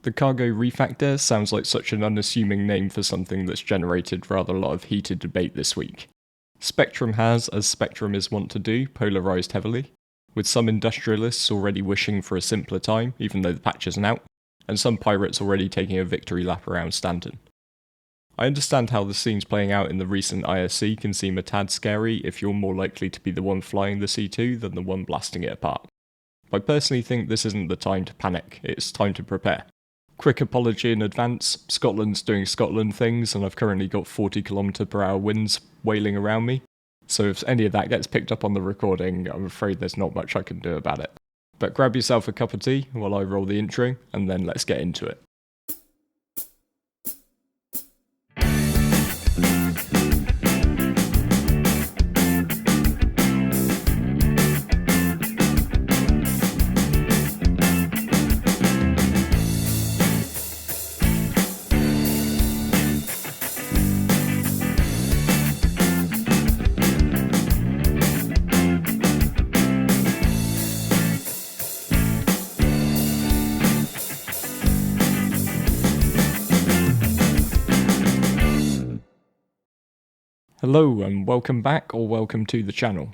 The cargo refactor sounds like such an unassuming name for something that's generated rather a lot of heated debate this week. Spectrum has, as Spectrum is wont to do, polarised heavily, with some industrialists already wishing for a simpler time, even though the patch isn't out, and some pirates already taking a victory lap around Stanton. I understand how the scenes playing out in the recent ISC can seem a tad scary if you're more likely to be the one flying the C2 than the one blasting it apart. I personally think this isn't the time to panic, it's time to prepare. Quick apology in advance, Scotland's doing Scotland things and I've currently got 40km/h winds wailing around me, so if any of that gets picked up on the recording, I'm afraid there's not much I can do about it. But grab yourself a cup of tea while I roll the intro, and then let's get into it. Hello and welcome back or welcome to the channel.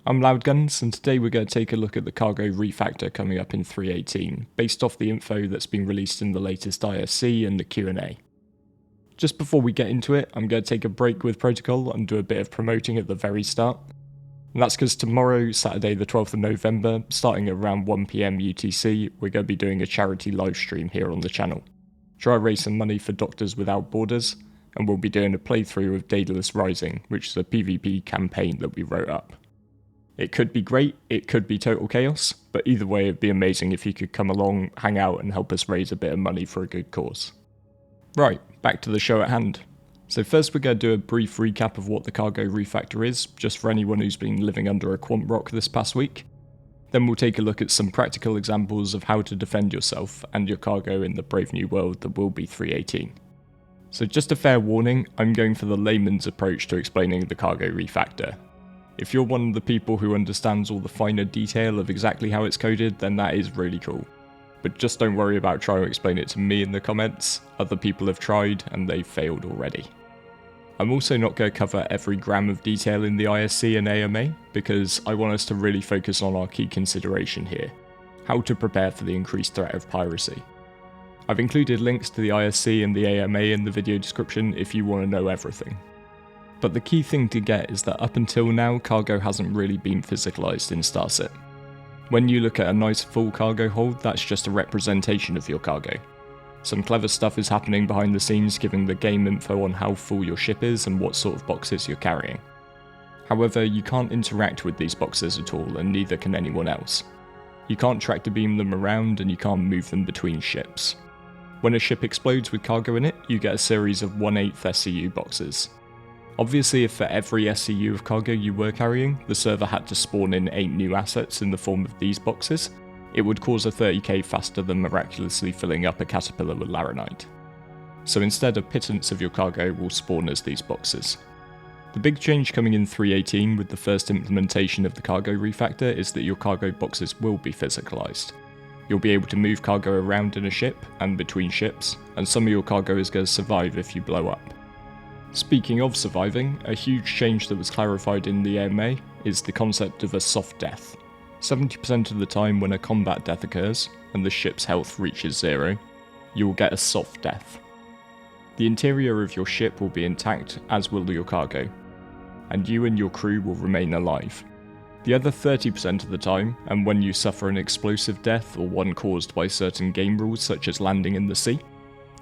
I'm Loudguns and today we're going to take a look at the cargo refactor coming up in 3.18, based off the info that's been released in the latest ISC and the Q&A. Just before we get into it, I'm going to take a break with Protocol and do a bit of promoting at the very start. And that's because tomorrow, Saturday the 12th of November, starting at around 1 PM UTC, we're going to be doing a charity livestream here on the channel. Try to raise some money for Doctors Without Borders, and we'll be doing a playthrough of Daedalus Rising, which is a PvP campaign that we wrote up. It could be great, it could be total chaos, but either way it'd be amazing if you could come along, hang out and help us raise a bit of money for a good cause. Right, back to the show at hand. So first we're going to do a brief recap of what the cargo refactor is, just for anyone who's been living under a quant rock this past week. Then we'll take a look at some practical examples of how to defend yourself and your cargo in the brave new world that will be 3.18. So just a fair warning, I'm going for the layman's approach to explaining the cargo refactor. If you're one of the people who understands all the finer detail of exactly how it's coded, then that is really cool. But just don't worry about trying to explain it to me in the comments, other people have tried and they've failed already. I'm also not going to cover every gram of detail in the ISC and AMA, because I want us to really focus on our key consideration here: how to prepare for the increased threat of piracy. I've included links to the ISC and the AMA in the video description if you want to know everything. But the key thing to get is that up until now, cargo hasn't really been physicalized in Starset. When you look at a nice full cargo hold, that's just a representation of your cargo. Some clever stuff is happening behind the scenes, giving the game info on how full your ship is and what sort of boxes you're carrying. However, you can't interact with these boxes at all, and neither can anyone else. You can't tractor beam them around and you can't move them between ships. When a ship explodes with cargo in it, you get a series of 1/8 SCU boxes. Obviously, if for every SCU of cargo you were carrying, the server had to spawn in 8 new assets in the form of these boxes, it would cause a 30k faster than miraculously filling up a caterpillar with laranite. So instead, a pittance of your cargo will spawn as these boxes. The big change coming in 3.18 with the first implementation of the cargo refactor is that your cargo boxes will be physicalized. You'll be able to move cargo around in a ship and between ships, and some of your cargo is going to survive if you blow up. Speaking of surviving, a huge change that was clarified in the AMA is the concept of a soft death. 70% of the time when a combat death occurs, and the ship's health reaches 0, you will get a soft death. The interior of your ship will be intact, as will your cargo, and you and your crew will remain alive. The other 30% of the time, and when you suffer an explosive death or one caused by certain game rules such as landing in the sea,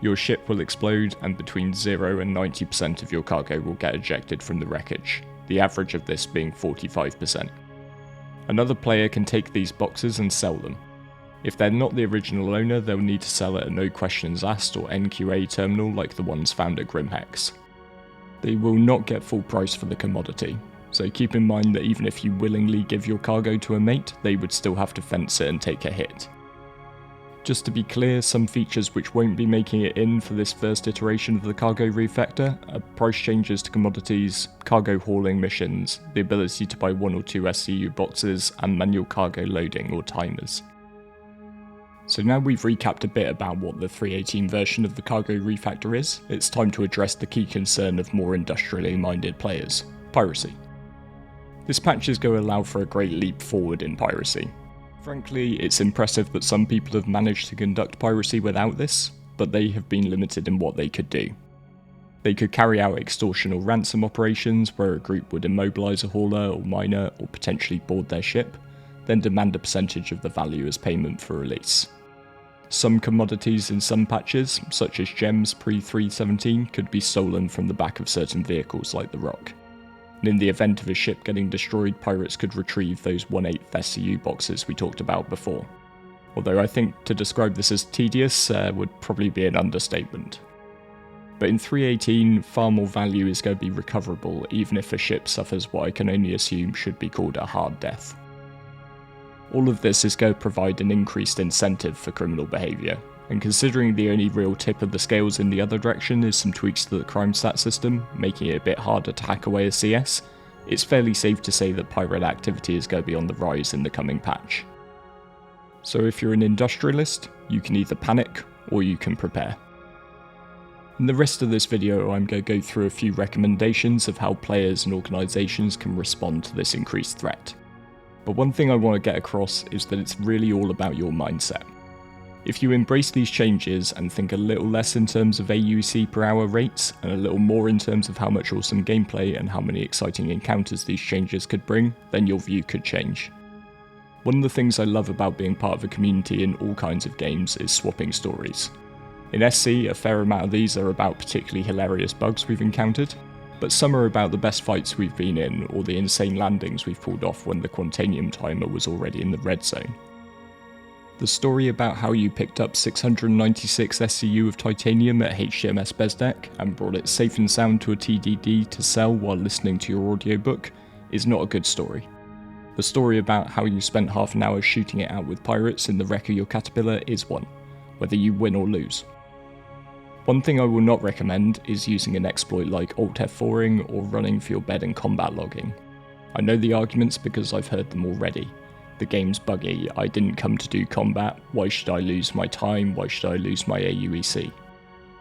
your ship will explode and between 0 and 90% of your cargo will get ejected from the wreckage, the average of this being 45%. Another player can take these boxes and sell them. If they're not the original owner, they'll need to sell at a no questions asked or NQA terminal like the ones found at Grimhex. They will not get full price for the commodity, so keep in mind that even if you willingly give your cargo to a mate, they would still have to fence it and take a hit. Just to be clear, some features which won't be making it in for this first iteration of the cargo refactor are price changes to commodities, cargo hauling missions, the ability to buy 1 or 2 SCU boxes, and manual cargo loading or timers. So now we've recapped a bit about what the 3.18 version of the cargo refactor is, it's time to address the key concern of more industrially minded players: piracy. This patch is going to allow for a great leap forward in piracy. Frankly, it's impressive that some people have managed to conduct piracy without this, but they have been limited in what they could do. They could carry out extortion or ransom operations where a group would immobilise a hauler or miner or potentially board their ship, then demand a percentage of the value as payment for release. Some commodities in some patches, such as gems pre-3.17, could be stolen from the back of certain vehicles like the Rock. And in the event of a ship getting destroyed, pirates could retrieve those 1/8 SCU boxes we talked about before. Although I think to describe this as tedious would probably be an understatement. But in 3.18, far more value is going to be recoverable even if a ship suffers what I can only assume should be called a hard death. All of this is going to provide an increased incentive for criminal behaviour, and considering the only real tip of the scales in the other direction is some tweaks to the crime stat system, making it a bit harder to hack away a CS, it's fairly safe to say that pirate activity is going to be on the rise in the coming patch. So if you're an industrialist, you can either panic or you can prepare. In the rest of this video, I'm going to go through a few recommendations of how players and organisations can respond to this increased threat. But one thing I want to get across is that it's really all about your mindset. If you embrace these changes and think a little less in terms of AUC per hour rates, and a little more in terms of how much awesome gameplay and how many exciting encounters these changes could bring, then your view could change. One of the things I love about being part of a community in all kinds of games is swapping stories. In SC, a fair amount of these are about particularly hilarious bugs we've encountered, but some are about the best fights we've been in or the insane landings we've pulled off when the Quantanium timer was already in the red zone. The story about how you picked up 696 SCU of titanium at HMS Bezdek and brought it safe and sound to a TDD to sell while listening to your audiobook is not a good story. The story about how you spent half an hour shooting it out with pirates in the wreck of your Caterpillar is one, whether you win or lose. One thing I will not recommend is using an exploit like Alt F4ing or running for your bed in combat logging. I know the arguments because I've heard them already. The game's buggy, I didn't come to do combat, why should I lose my time, why should I lose my AUEC?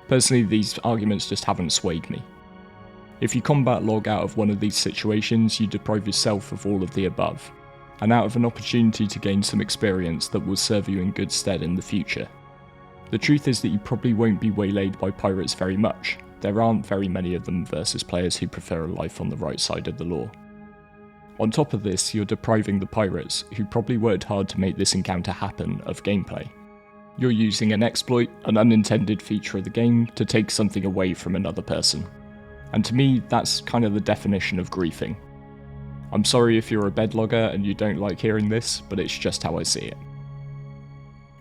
Personally, these arguments just haven't swayed me. If you combat log out of one of these situations, you deprive yourself of all of the above, and out of an opportunity to gain some experience that will serve you in good stead in the future. The truth is that you probably won't be waylaid by pirates very much. There aren't very many of them versus players who prefer a life on the right side of the law. On top of this, you're depriving the pirates, who probably worked hard to make this encounter happen, of gameplay. You're using an exploit, an unintended feature of the game, to take something away from another person. And to me, that's kind of the definition of griefing. I'm sorry if you're a bed logger and you don't like hearing this, but it's just how I see it.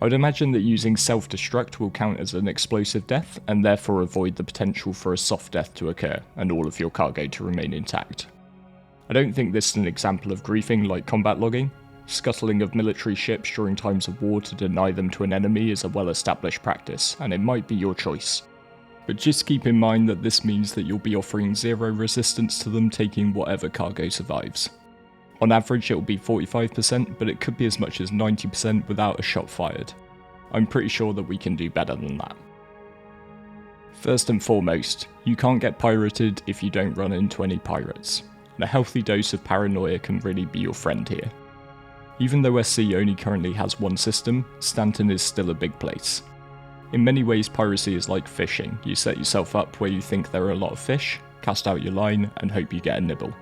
I'd imagine that using self-destruct will count as an explosive death, and therefore avoid the potential for a soft death to occur, and all of your cargo to remain intact. I don't think this is an example of griefing like combat logging. Scuttling of military ships during times of war to deny them to an enemy is a well-established practice, and it might be your choice. But just keep in mind that this means that you'll be offering zero resistance to them taking whatever cargo survives. On average it will be 45%, but it could be as much as 90% without a shot fired. I'm pretty sure that we can do better than that. First and foremost, you can't get pirated if you don't run into any pirates, and a healthy dose of paranoia can really be your friend here. Even though SC only currently has one system, Stanton is still a big place. In many ways piracy is like fishing. You set yourself up where you think there are a lot of fish, cast out your line, and hope you get a nibble.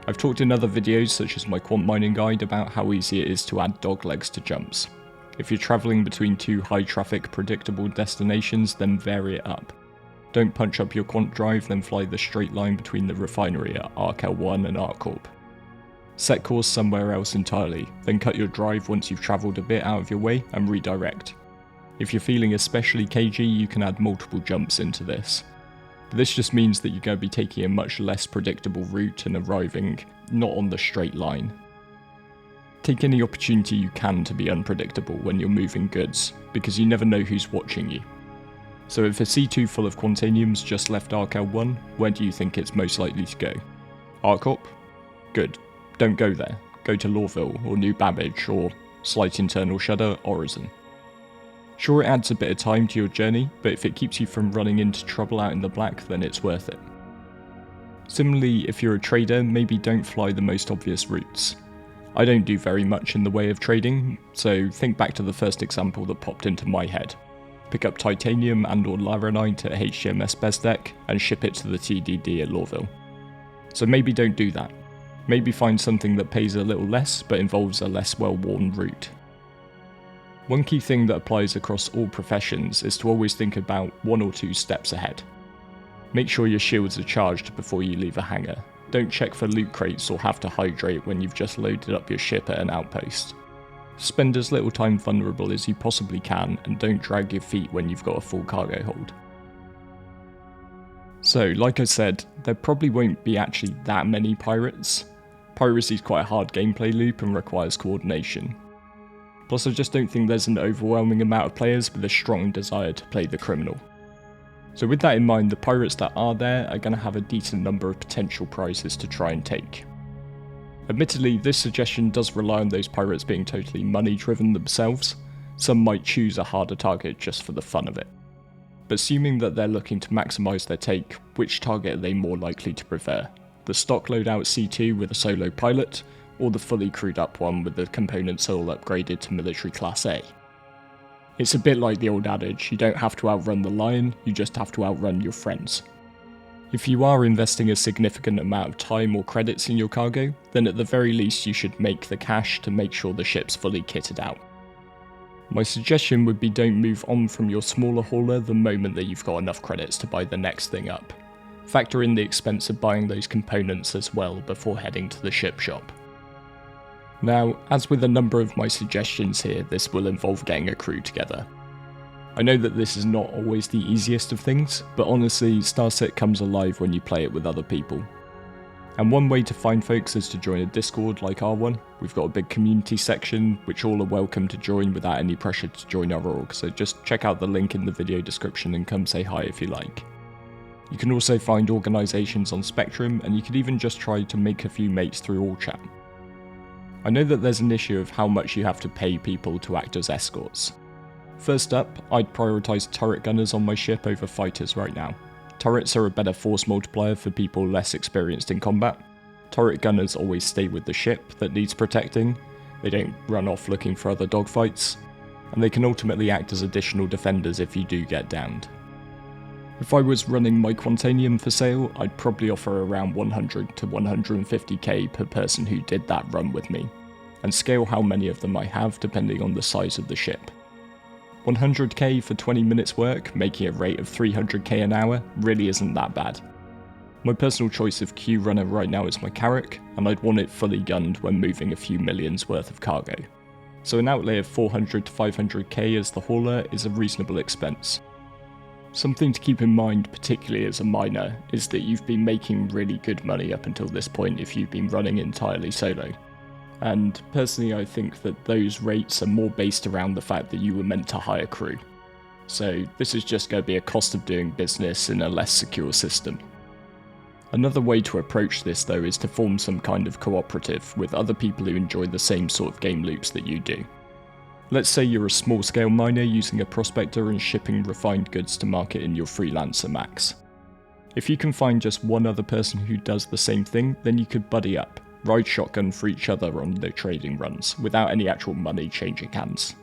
I've talked in other videos such as my quant mining guide about how easy it is to add dog legs to jumps. If you're travelling between two high traffic predictable destinations, then vary it up. Don't punch up your quant drive then fly the straight line between the refinery at Arc L1 and ArcCorp. Set course somewhere else entirely, then cut your drive once you've travelled a bit out of your way and redirect. If you're feeling especially cagey, you can add multiple jumps into this. But this just means that you're going to be taking a much less predictable route and arriving not on the straight line. Take any opportunity you can to be unpredictable when you're moving goods, because you never know who's watching you. So if a C2 full of Quantaniums just left Arc L1, where do you think it's most likely to go? ArcCorp? Good. Don't go there. Go to Lawville or New Babbage or, slight internal shudder, Orison. Sure, it adds a bit of time to your journey, but if it keeps you from running into trouble out in the black, then it's worth it. Similarly, if you're a trader, maybe don't fly the most obvious routes. I don't do very much in the way of trading, so think back to the first example that popped into my head. Pick up titanium and or laranite at HGMS Bezdek and ship it to the TDD at Lorville. So maybe don't do that. Maybe find something that pays a little less but involves a less well-worn route. One key thing that applies across all professions is to always think about 1 or 2 steps ahead. Make sure your shields are charged before you leave a hangar. Don't check for loot crates or have to hydrate when you've just loaded up your ship at an outpost. Spend as little time vulnerable as you possibly can and don't drag your feet when you've got a full cargo hold. So, like I said, there probably won't be actually that many pirates. Piracy is quite a hard gameplay loop and requires coordination. Plus I just don't think there's an overwhelming amount of players with a strong desire to play the criminal. So with that in mind, the pirates that are there are going to have a decent number of potential prizes to try and take. Admittedly, this suggestion does rely on those pirates being totally money driven themselves. Some might choose a harder target just for the fun of it. But assuming that they're looking to maximise their take, which target are they more likely to prefer? The stock loadout C2 with a solo pilot, or the fully crewed up one with the components all upgraded to military class A? It's a bit like the old adage, you don't have to outrun the lion, you just have to outrun your friends. If you are investing a significant amount of time or credits in your cargo, then at the very least you should make the cash to make sure the ship's fully kitted out. My suggestion would be don't move on from your smaller hauler the moment that you've got enough credits to buy the next thing up. Factor in the expense of buying those components as well before heading to the ship shop. Now, as with a number of my suggestions here, this will involve getting a crew together. I know that this is not always the easiest of things, but honestly, StarCit comes alive when you play it with other people. And one way to find folks is to join a Discord like our one. We've got a big community section, which all are welcome to join without any pressure to join our org, so just check out the link in the video description and come say hi if you like. You can also find organisations on Spectrum, and you could even just try to make a few mates through AllChat. I know that there's an issue of how much you have to pay people to act as escorts. First up, I'd prioritise turret gunners on my ship over fighters right now. Turrets are a better force multiplier for people less experienced in combat. Turret gunners always stay with the ship that needs protecting, they don't run off looking for other dogfights, and they can ultimately act as additional defenders if you do get downed. If I was running my Quantanium for sale, I'd probably offer around 100 to 150k per person who did that run with me, and scale how many of them I have depending on the size of the ship. 100k for 20 minutes work, making a rate of 300k an hour, really isn't that bad. My personal choice of Q runner right now is my Carrack, and I'd want it fully gunned when moving a few millions worth of cargo. So an outlay of 400 to 500k as the hauler is a reasonable expense. Something to keep in mind, particularly as a miner, is that you've been making really good money up until this point if you've been running entirely solo. And personally I think that those rates are more based around the fact that you were meant to hire crew. So this is just going to be a cost of doing business in a less secure system. Another way to approach this though is to form some kind of cooperative with other people who enjoy the same sort of game loops that you do. Let's say you're a small scale miner using a prospector and shipping refined goods to market in your freelancer max. If you can find just one other person who does the same thing, then you could buddy up, ride shotgun for each other on their trading runs, without any actual money changing hands.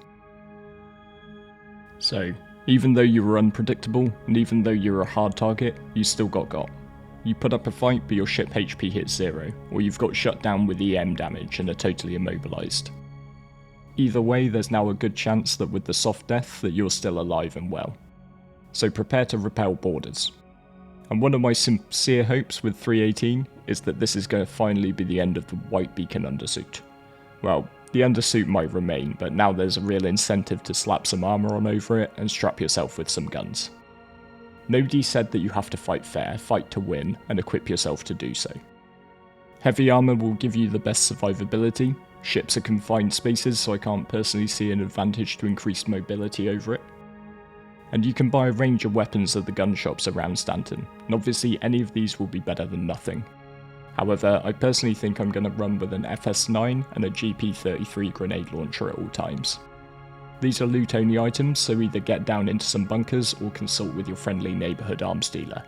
So, even though you were unpredictable, and even though you're a hard target, you still got. You put up a fight but your ship HP hits 0, or you've got shut down with EM damage and are totally immobilised. Either way, there's now a good chance that with the soft death that you're still alive and well. So prepare to repel boarders. And one of my sincere hopes with 318 is that this is going to finally be the end of the white beacon undersuit. Well, the undersuit might remain, but now there's a real incentive to slap some armour on over it and strap yourself with some guns. Nobody said that you have to fight fair, fight to win, and equip yourself to do so. Heavy armour will give you the best survivability. Ships are confined spaces, so I can't personally see an advantage to increased mobility over it. And you can buy a range of weapons at the gun shops around Stanton, and obviously any of these will be better than nothing. However, I personally think I'm going to run with an FS9 and a GP33 grenade launcher at all times. These are loot only items, so either get down into some bunkers or consult with your friendly neighbourhood arms dealer.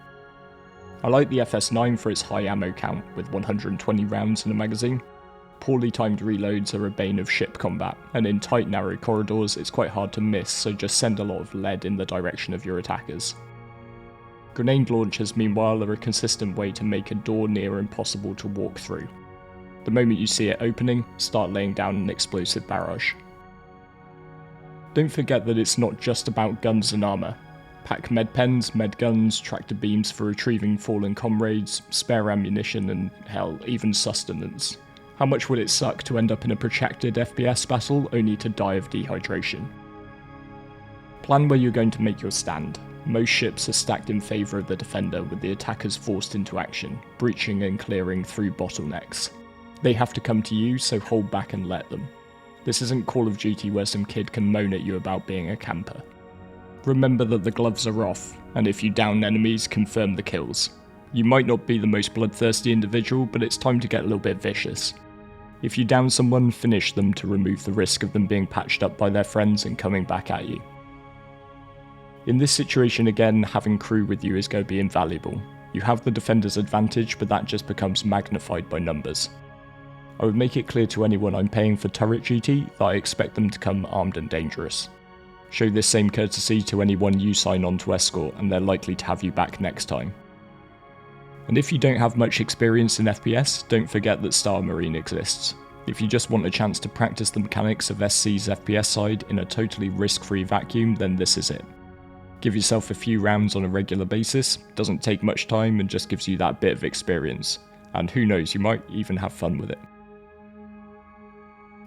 I like the FS9 for its high ammo count with 120 rounds in a magazine. Poorly timed reloads are a bane of ship combat, and in tight narrow corridors it's quite hard to miss, so just send a lot of lead in the direction of your attackers. Grenade launchers meanwhile are a consistent way to make a door near impossible to walk through. The moment you see it opening, start laying down an explosive barrage. Don't forget that it's not just about guns and armour. Pack med pens, med guns, tractor beams for retrieving fallen comrades, spare ammunition and hell, even sustenance. How much would it suck to end up in a protracted FPS battle only to die of dehydration? Plan where you're going to make your stand. Most ships are stacked in favour of the defender with the attackers forced into action, breaching and clearing through bottlenecks. They have to come to you, so hold back and let them. This isn't Call of Duty where some kid can moan at you about being a camper. Remember that the gloves are off, and if you down enemies, confirm the kills. You might not be the most bloodthirsty individual, but it's time to get a little bit vicious. If you down someone, finish them to remove the risk of them being patched up by their friends and coming back at you. In this situation again, having crew with you is going to be invaluable. You have the defender's advantage, but that just becomes magnified by numbers. I would make it clear to anyone I'm paying for turret duty that I expect them to come armed and dangerous. Show this same courtesy to anyone you sign on to escort, and they're likely to have you back next time. And if you don't have much experience in FPS, don't forget that Star Marine exists. If you just want a chance to practice the mechanics of SC's FPS side in a totally risk-free vacuum, then this is it. Give yourself a few rounds on a regular basis, doesn't take much time and just gives you that bit of experience. And who knows, you might even have fun with it.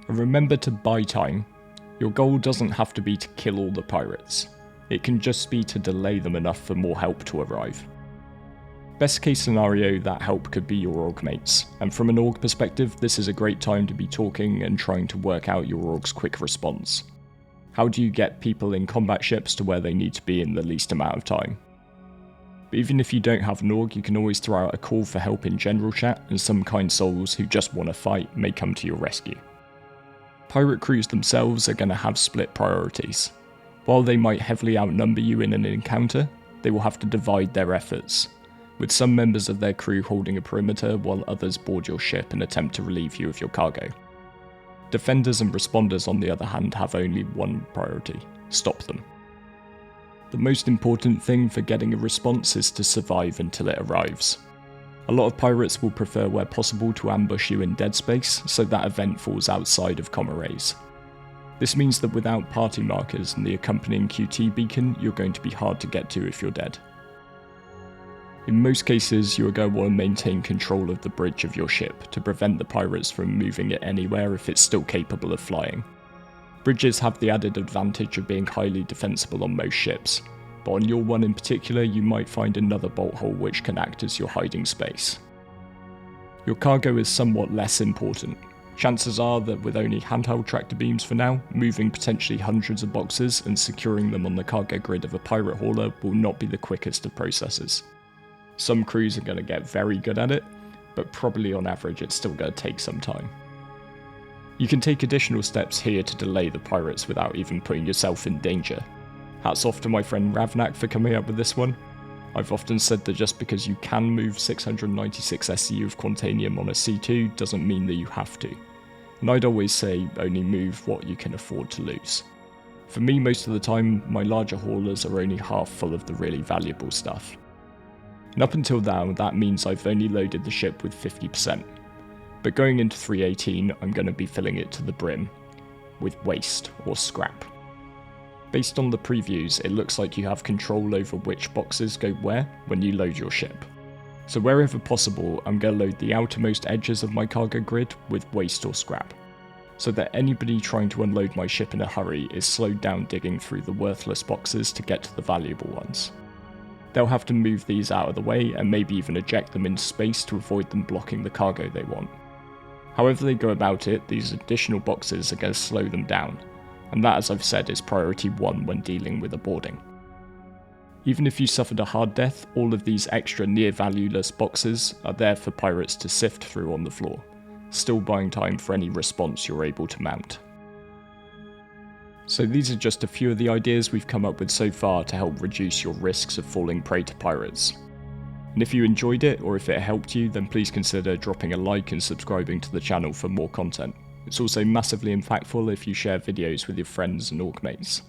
And remember to buy time. Your goal doesn't have to be to kill all the pirates. It can just be to delay them enough for more help to arrive. Best case scenario, that help could be your org mates, and from an org perspective, this is a great time to be talking and trying to work out your org's quick response. How do you get people in combat ships to where they need to be in the least amount of time? But even if you don't have an org, you can always throw out a call for help in general chat, and some kind souls who just want to fight may come to your rescue. Pirate crews themselves are going to have split priorities. While they might heavily outnumber you in an encounter, they will have to divide their efforts, with some members of their crew holding a perimeter while others board your ship and attempt to relieve you of your cargo. Defenders and responders on the other hand have only one priority: stop them. The most important thing for getting a response is to survive until it arrives. A lot of pirates will prefer where possible to ambush you in dead space, so that event falls outside of comm arrays. This means that without party markers and the accompanying QT beacon, you're going to be hard to get to if you're dead. In most cases, you are going to want to maintain control of the bridge of your ship to prevent the pirates from moving it anywhere if it's still capable of flying. Bridges have the added advantage of being highly defensible on most ships, but on your one in particular you might find another bolt hole which can act as your hiding space. Your cargo is somewhat less important. Chances are that with only handheld tractor beams for now, moving potentially hundreds of boxes and securing them on the cargo grid of a pirate hauler will not be the quickest of processes. Some crews are going to get very good at it, but probably on average it's still going to take some time. You can take additional steps here to delay the pirates without even putting yourself in danger. Hats off to my friend Ravnak for coming up with this one. I've often said that just because you can move 696 SCU of Quantanium on a C2 doesn't mean that you have to. And I'd always say only move what you can afford to lose. For me, most of the time, my larger haulers are only half full of the really valuable stuff. And up until now, that means I've only loaded the ship with 50%. But going into 3.18, I'm going to be filling it to the brim with waste or scrap. Based on the previews, it looks like you have control over which boxes go where when you load your ship. So wherever possible, I'm going to load the outermost edges of my cargo grid with waste or scrap, so that anybody trying to unload my ship in a hurry is slowed down digging through the worthless boxes to get to the valuable ones. They'll have to move these out of the way and maybe even eject them into space to avoid them blocking the cargo they want. However they go about it, these additional boxes are going to slow them down, and that, as I've said, is priority 1 when dealing with a boarding. Even if you suffered a hard death, all of these extra near-valueless boxes are there for pirates to sift through on the floor, still buying time for any response you're able to mount. So these are just a few of the ideas we've come up with so far to help reduce your risks of falling prey to pirates. And if you enjoyed it, or if it helped you, then please consider dropping a like and subscribing to the channel for more content. It's also massively impactful if you share videos with your friends and orc mates.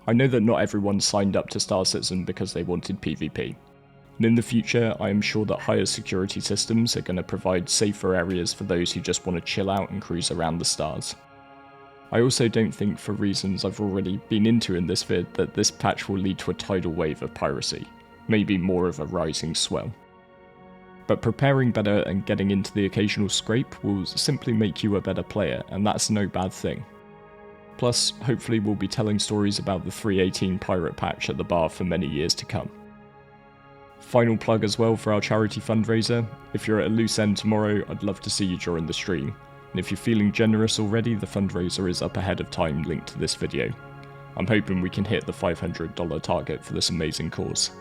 I know that not everyone signed up to Star Citizen because they wanted PvP. And in the future, I am sure that higher security systems are going to provide safer areas for those who just want to chill out and cruise around the stars. I also don't think, for reasons I've already been into in this vid, that this patch will lead to a tidal wave of piracy, maybe more of a rising swell. But preparing better and getting into the occasional scrape will simply make you a better player, and that's no bad thing. Plus, hopefully we'll be telling stories about the 3.18 pirate patch at the bar for many years to come. Final plug as well for our charity fundraiser. If you're at a loose end tomorrow, I'd love to see you during the stream. And if you're feeling generous already, the fundraiser is up ahead of time linked to this video. I'm hoping we can hit the $500 target for this amazing cause.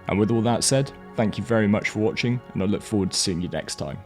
And with all that said, thank you very much for watching, and I look forward to seeing you next time.